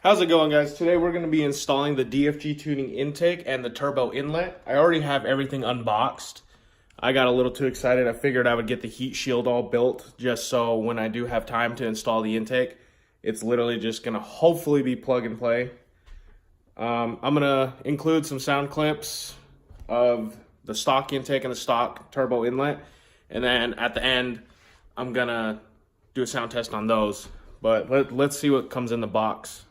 How's it going, guys? Today we're going to be installing the DFG tuning intake and the turbo inlet. I already have everything unboxed. I got a little too excited. I figured I would get the heat shield all built just so when I do have time to install the intake, it's literally just going to hopefully be plug and play. I'm going to include some sound clips of the stock intake and the stock turbo inlet. And then at the end, I'm going to do a sound test on those. But let's see what comes in the box.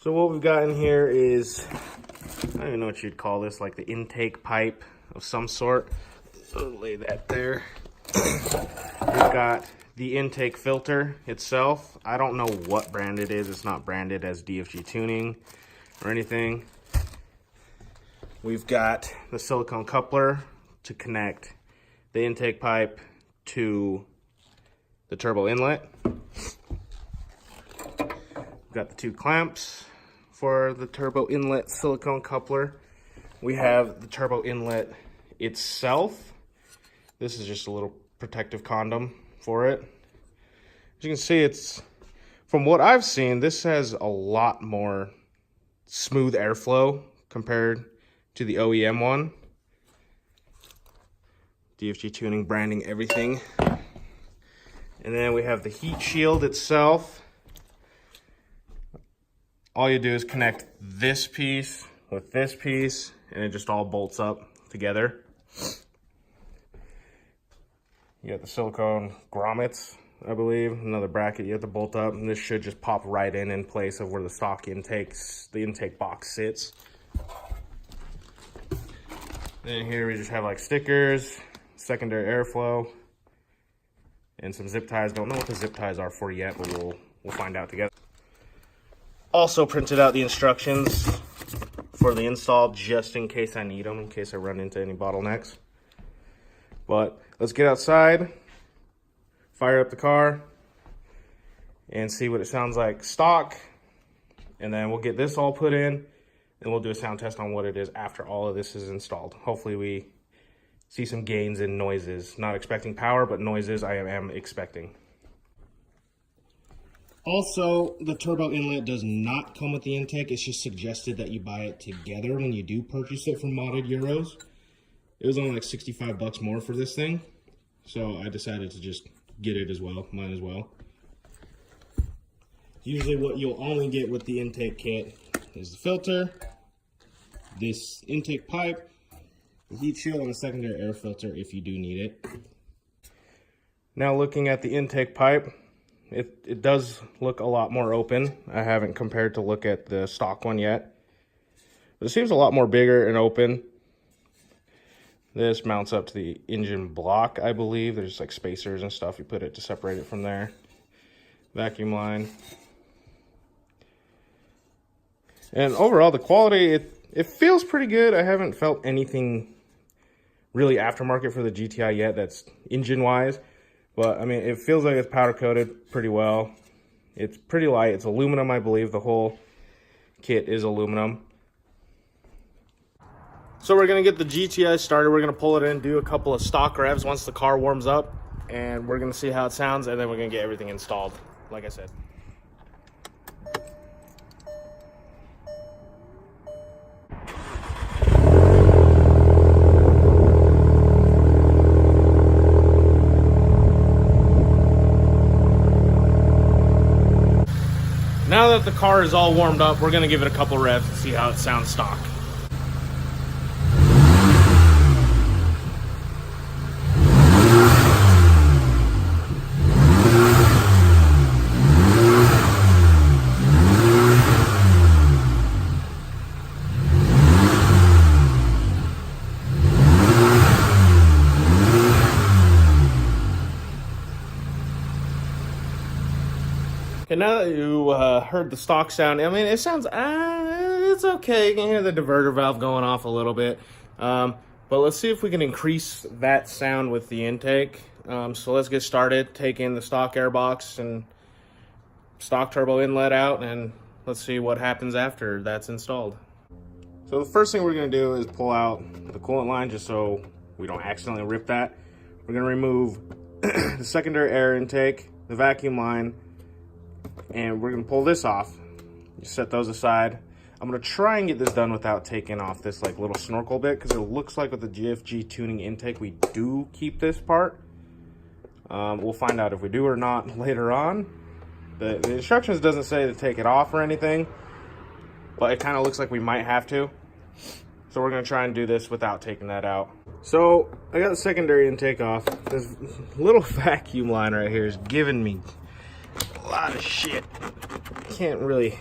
So what we've got in here is, I don't even know what you'd call this, like the intake pipe of some sort. So lay that there. We've got the intake filter itself. I don't know what brand it is. It's not branded as DFG tuning or anything. We've got the silicone coupler to connect the intake pipe to the turbo inlet. We've got the two clamps for the turbo inlet silicone coupler. We have the turbo inlet itself. This is just a little protective condom for it. As you can see, it's, from what I've seen, this has a lot more smooth airflow compared to the OEM one. DFG tuning, branding, everything. And then we have the heat shield itself. All you do is connect this piece with this piece, and it just all bolts up together. You got the silicone grommets, I believe, another bracket you have to bolt up, and this should just pop right in place of where the stock the intake box sits. Then here we just have like stickers, secondary airflow, and some zip ties. Don't know what the zip ties are for yet, but we'll find out together. Also printed out the instructions for the install just in case I need them, in case I run into any bottlenecks. But let's get outside, fire up the car, and see what it sounds like stock. And then we'll get this all put in, and we'll do a sound test on what it is after all of this is installed. Hopefully we see some gains in noises. Not expecting power, but noises I am expecting. Also, the turbo inlet does not come with the intake. It's just suggested that you buy it together when you do purchase it from Modded Euros. It was only like 65 bucks more for this thing, so I decided to just get it as well. Might as well. Usually what you'll only get with the intake kit is the filter, this intake pipe, the heat shield, and a secondary air filter if you do need it. Now looking at the intake pipe, it does look a lot more open. I haven't compared to look at the stock one yet, but it seems a lot more bigger and open. This mounts up to the engine block, I believe. There's like spacers and stuff. You put it to separate it from there. Vacuum line. And overall, the quality, it feels pretty good. I haven't felt anything really aftermarket for the GTI yet that's engine-wise. But, I mean, it feels like it's powder-coated pretty well. It's pretty light. It's aluminum, I believe. The whole kit is aluminum. So we're going to get the GTI started. We're going to pull it in, do a couple of stock revs once the car warms up. And we're going to see how it sounds, and then we're going to get everything installed, like I said. Now that the car is all warmed up, we're gonna give it a couple revs and see how it sounds stock. Okay, now that you heard the stock sound, I mean, it sounds, it's okay. You can hear the diverter valve going off a little bit. But let's see if we can increase that sound with the intake. So let's get started, taking the stock airbox and stock turbo inlet out, and let's see what happens after that's installed. So the first thing we're gonna do is pull out the coolant line just so we don't accidentally rip that. We're gonna remove the secondary air intake, the vacuum line, and we're gonna pull this off. You set those aside. I'm gonna try and get this done without taking off this like little snorkel bit, because it looks like with the DFG tuning intake we do keep this part. We'll find out if we do or not later on. The instructions doesn't say to take it off or anything, but it kind of looks like we might have to. So we're gonna try and do this without taking that out. So I got the secondary intake off. This little vacuum line right here is giving me a lot of shit. Can't really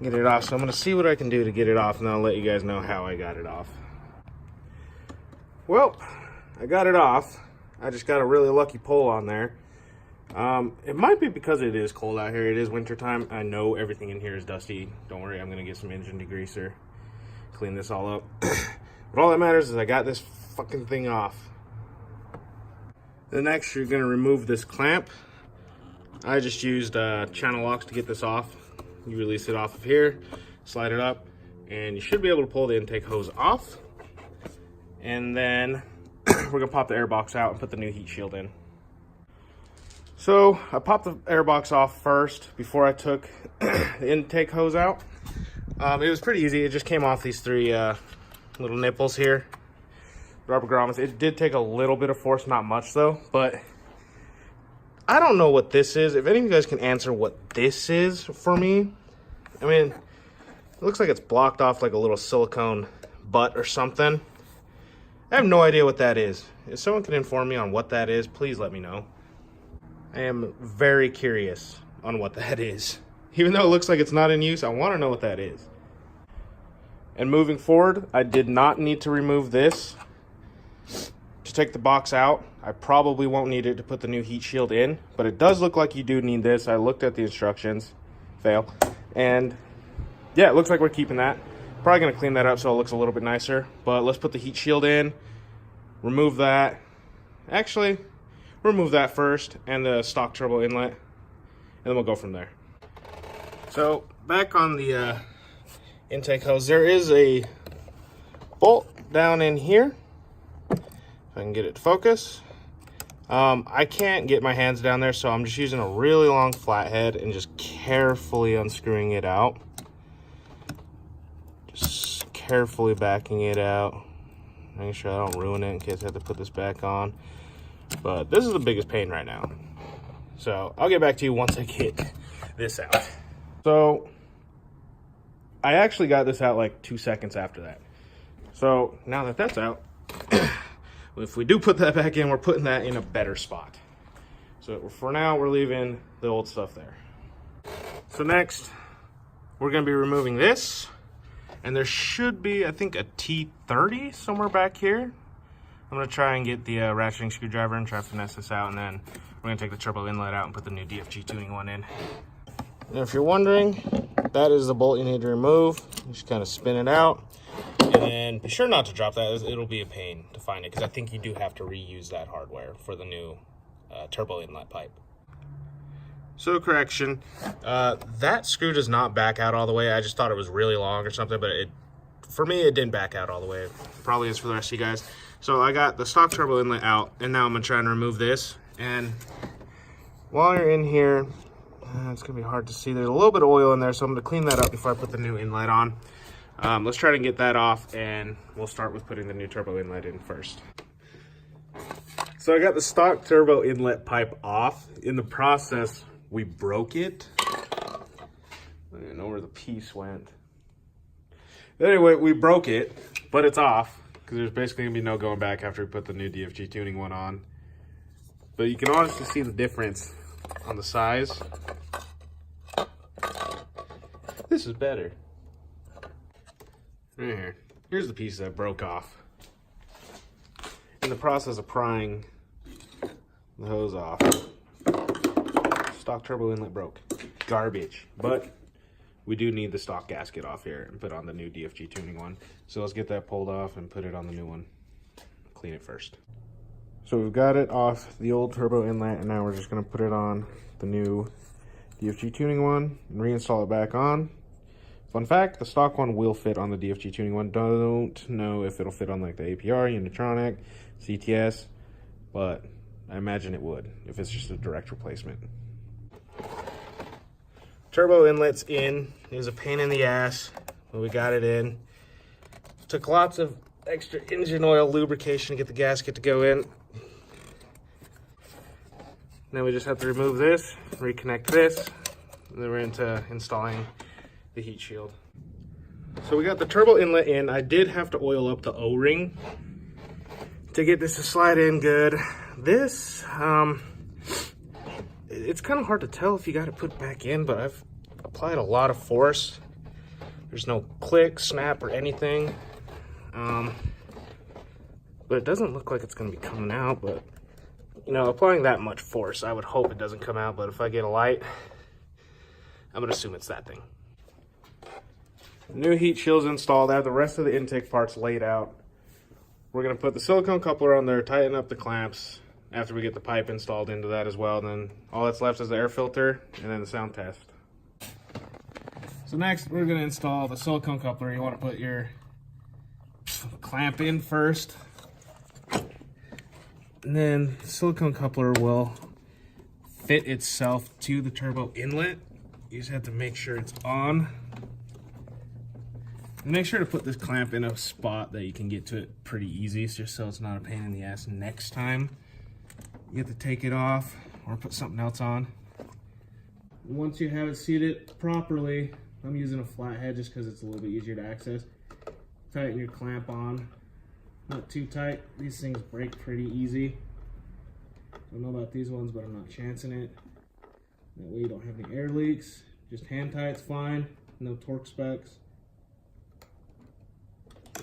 get it off, so I'm gonna see what I can do to get it off, and I'll let you guys know how I got it off. Well, I got it off. I just got a really lucky pull on there. It might be because it is cold out here. It is winter time. I know everything in here is dusty. Don't worry, I'm gonna get some engine degreaser, clean this all up. But all that matters is I got this fucking thing off. Then next, you're gonna remove this clamp. I just used channel locks to get this off. You release it off of here, slide it up, and you should be able to pull the intake hose off. And then we're gonna pop the air box out and put the new heat shield in. So I popped the air box off first before I took the intake hose out. It was pretty easy. It just came off these three little nipples here, rubber grommets. It did take a little bit of force, not much though, but I don't know what this is. If any of you guys can answer what this is for me. I mean, it looks like it's blocked off like a little silicone butt or something. I have no idea what that is. If someone can inform me on what that is, please let me know. I am very curious on what that is. Even though it looks like it's not in use, I want to know what that is. And moving forward, I did not need to remove this to take the box out. I probably won't need it to put the new heat shield in, but it does look like you do need this. I looked at the instructions, fail. And yeah, it looks like we're keeping that. Probably gonna clean that up so it looks a little bit nicer, but let's put the heat shield in, remove that. Actually, remove that first and the stock turbo inlet, and then we'll go from there. So back on the intake hose, there is a bolt down in here. If I can get it to focus. I can't get my hands down there, so I'm just using a really long flathead and just carefully unscrewing it out. Just carefully backing it out. Making sure I don't ruin it in case I have to put this back on. But this is the biggest pain right now. So I'll get back to you once I get this out. So I actually got this out like 2 seconds after that. So now that that's out, if we do put that back in, we're putting that in a better spot. So for now, we're leaving the old stuff there. So next, we're gonna be removing this. And there should be, I think, a T30 somewhere back here. I'm gonna try and get the ratcheting screwdriver and try to finesse this out, and then we're gonna take the turbo inlet out and put the new DFG tuning one in. And if you're wondering, that is the bolt you need to remove. You just kind of spin it out. And then be sure not to drop that. It'll be a pain to find it, because I think you do have to reuse that hardware for the new turbo inlet pipe. So correction, that screw does not back out all the way. I just thought it was really long or something, but for me, it didn't back out all the way. It probably is for the rest of you guys. So I got the stock turbo inlet out, and now I'm gonna try and remove this. And while you're in here, it's gonna be hard to see. There's a little bit of oil in there, so I'm gonna clean that up before I put the new inlet on. Let's try to get that off, and we'll start with putting the new turbo inlet in first. So I got the stock turbo inlet pipe off. In the process, we broke it. I don't even know where the piece went. Anyway, we broke it, but it's off, because there's basically gonna be no going back after we put the new DFG tuning one on. But you can honestly see the difference on the size. This is better. Right here. Here's the piece that broke off. In the process of prying the hose off, stock turbo inlet broke. Garbage. But we do need the stock gasket off here and put on the new DFG tuning one. So let's get that pulled off and put it on the new one. Clean it first. So we've got it off the old turbo inlet, and now we're just going to put it on the new DFG tuning one and reinstall it back on. Fun fact, the stock one will fit on the DFG tuning one. Don't know if it'll fit on like the APR, Unitronic, CTS, but I imagine it would if it's just a direct replacement. Turbo inlet's in. It was a pain in the ass, but we got it in. Took lots of extra engine oil lubrication to get the gasket to go in. Then we just have to remove this, reconnect this, and then we're into installing the heat shield. So we got the turbo inlet in. I did have to oil up the O-ring to get this to slide in good. This, it's kind of hard to tell if you got to put back in, but I've applied a lot of force. There's no click, snap, or anything. But it doesn't look like it's going to be coming out, but you know, applying that much force, I would hope it doesn't come out, but if I get a light, I'm going to assume it's that thing. New heat shield's installed. I have the rest of the intake parts laid out. We're going to put the silicone coupler on there, tighten up the clamps after we get the pipe installed into that as well. And then all that's left is the air filter and then the sound test. So next, we're going to install the silicone coupler. You want to put your clamp in first. And then the silicone coupler will fit itself to the turbo inlet. You just have to make sure it's on. And make sure to put this clamp in a spot that you can get to it pretty easy, just so it's not a pain in the ass next time you have to take it off or put something else on. Once you have it seated properly, I'm using a flathead just because it's a little bit easier to access. Tighten your clamp on. Not too tight. These things break pretty easy. Don't know about these ones, but I'm not chancing it. That way you don't have any air leaks. Just hand tight's fine. No torque specs.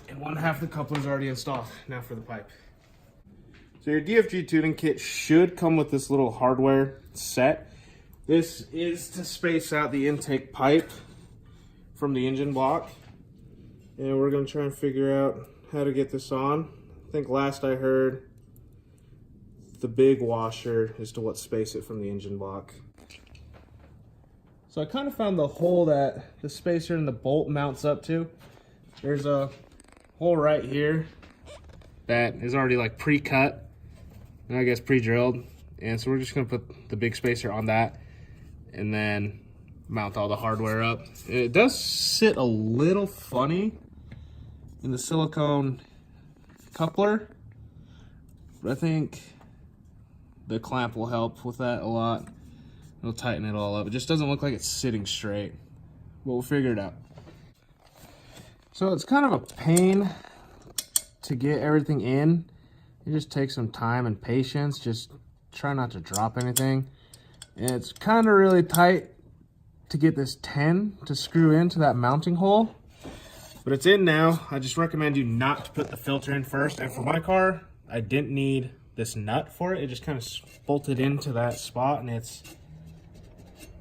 And one half the coupler's already installed. Now for the pipe. So your DFG tuning kit should come with this little hardware set. This is to space out the intake pipe from the engine block. And we're going to try and figure out how to get this on. I think last I heard, the big washer is to what space it from the engine block. So I kind of found the hole that the spacer and the bolt mounts up to. There's a hole right here that is already like pre-cut, and I guess pre-drilled. And so we're just gonna put the big spacer on that and then mount all the hardware up. It does sit a little funny in the silicone coupler, but I think the clamp will help with that a lot. It'll tighten it all up. It just doesn't look like it's sitting straight, but we'll figure it out. So it's kind of a pain to get everything in. It just takes some time and patience. Just try not to drop anything. And it's kind of really tight to get this 10 to screw into that mounting hole. But it's in now. I just recommend you not to put the filter in first. And for my car, I didn't need this nut for it. It just kind of bolted into that spot and it's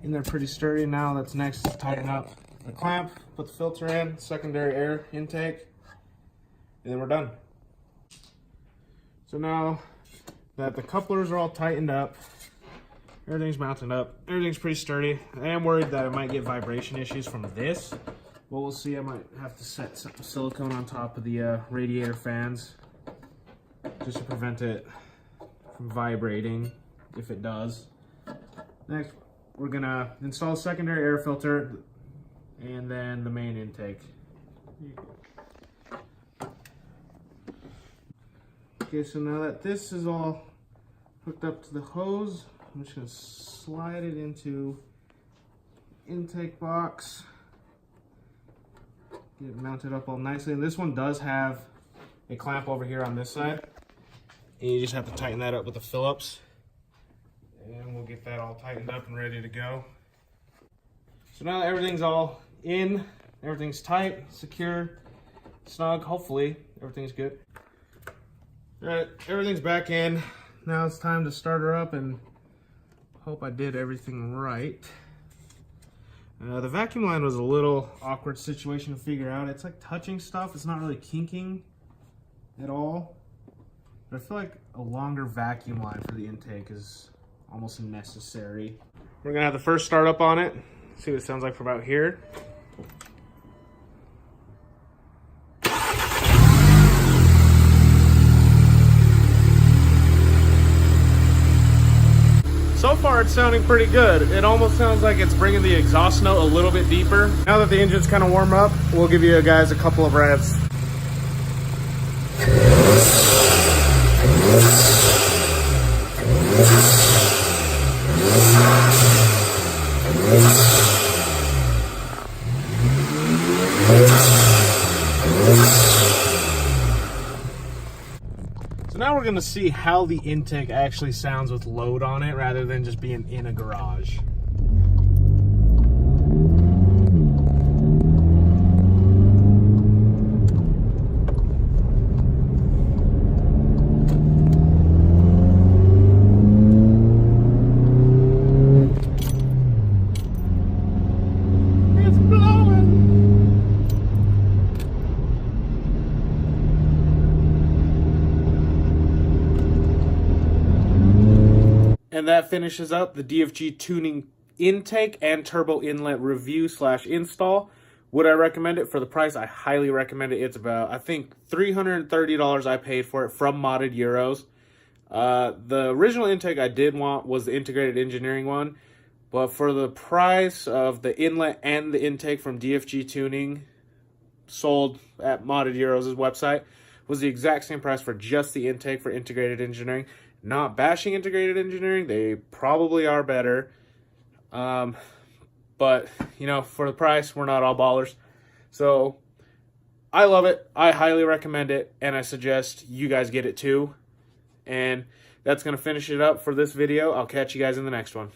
in there pretty sturdy. Now that's next to tighten up the clamp, put the filter in, secondary air intake, and then we're done. So now that the couplers are all tightened up, everything's mounted up, everything's pretty sturdy. I am worried that I might get vibration issues from this. But we'll see. I might have to set some silicone on top of the radiator fans just to prevent it from vibrating if it does. Next, we're gonna install a secondary air filter and then the main intake. Okay, so now that this is all hooked up to the hose, I'm just gonna slide it into intake box. Get it mounted up all nicely. And this one does have a clamp over here on this side. And you just have to tighten that up with the Phillips. And we'll get that all tightened up and ready to go. So now that everything's all in, everything's tight, secure, snug, hopefully everything's good. All right, everything's back in. Now it's time to start her up and hope I did everything right. The vacuum line was a little awkward situation to figure out. It's like touching stuff. It's not really kinking at all. But I feel like a longer vacuum line for the intake is almost necessary. We're gonna have the first start up on it. See what it sounds like from about here. So far it's sounding pretty good. It almost sounds like it's bringing the exhaust note a little bit deeper. Now that the engine's kind of warm up, we'll give you guys a couple of revs. So now we're going to see how the intake actually sounds with load on it rather than just being in a garage. It's blowing. And that finishes up the DFG tuning intake and turbo inlet review / install. Would I recommend it? For the price, I highly recommend it. It's about, I think, $330 I paid for it from Modded Euros. The original intake I did want was the integrated engineering one, but for the price of the inlet and the intake from DFG Tuning sold at Modded Euros' website was the exact same price for just the intake for integrated engineering. Not bashing integrated engineering, they probably are better. But, you know, for the price, we're not all ballers. So, I love it. I highly recommend it, and I suggest you guys get it too. And that's going to finish it up for this video. I'll catch you guys in the next one.